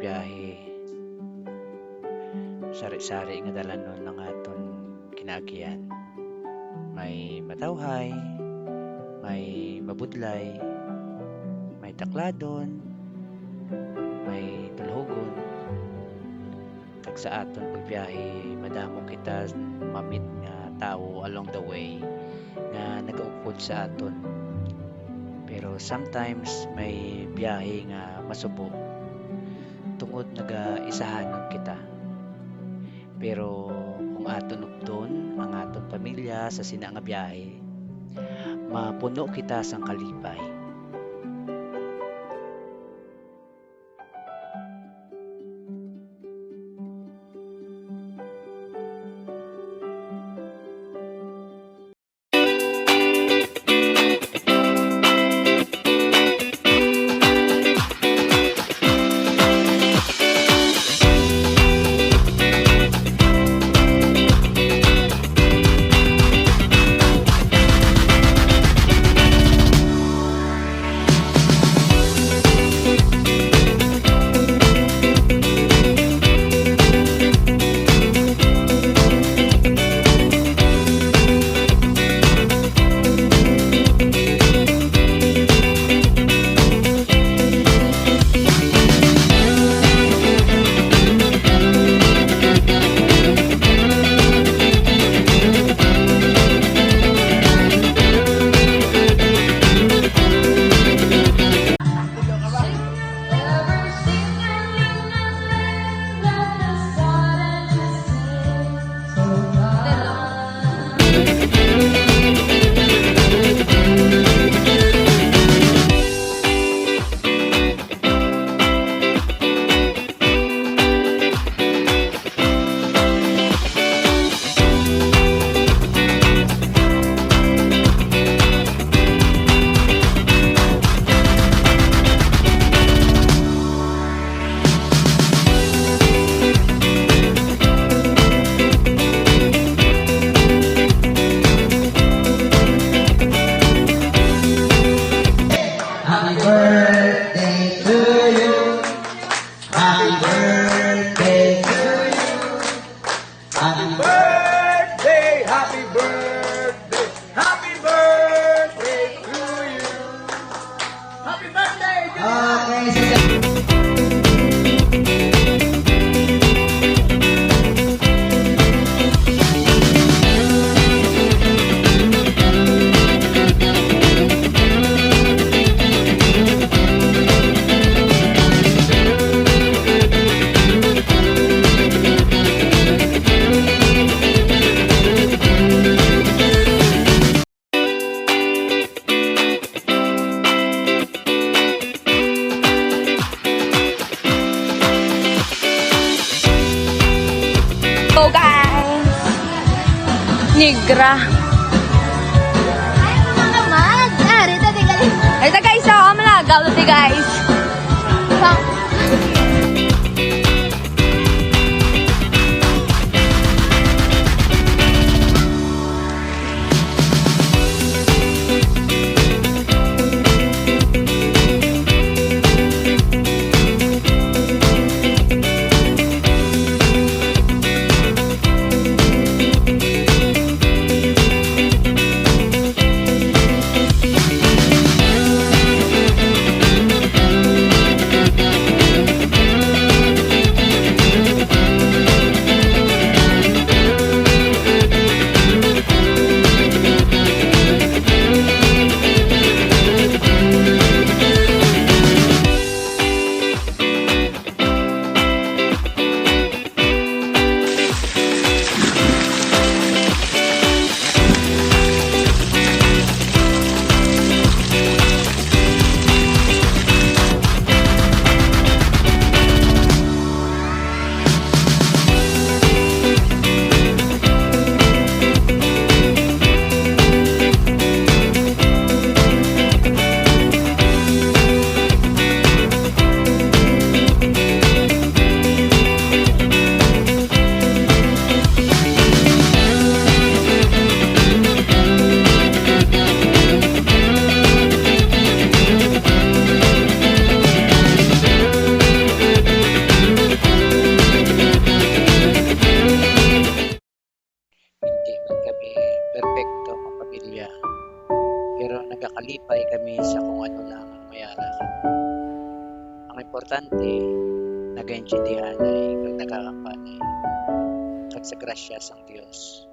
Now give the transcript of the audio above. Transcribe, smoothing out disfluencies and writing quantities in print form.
pagbiyahe sari-sari nga dalanon ng aton kinaagian. May matawhay, may mabudlay, may takladon, may tulhogon. Kag sa aton pagbiyahe madamo kita mamit nga tawo along the way nga nagaupod sa aton. Pero sometimes may biyahe nga masubo tungod nagaisahanon kita. Pero kung aton upton ang aton pamilya sa sina nga biyahe, mapuno kita sang kalipay. So guys, Nigra. Ito guys, so malagaw na guys. sa kung ano lang ang mayara. Ang importante, nagaintindihan ay kag nagakampanay kag sa grasya sang Dios.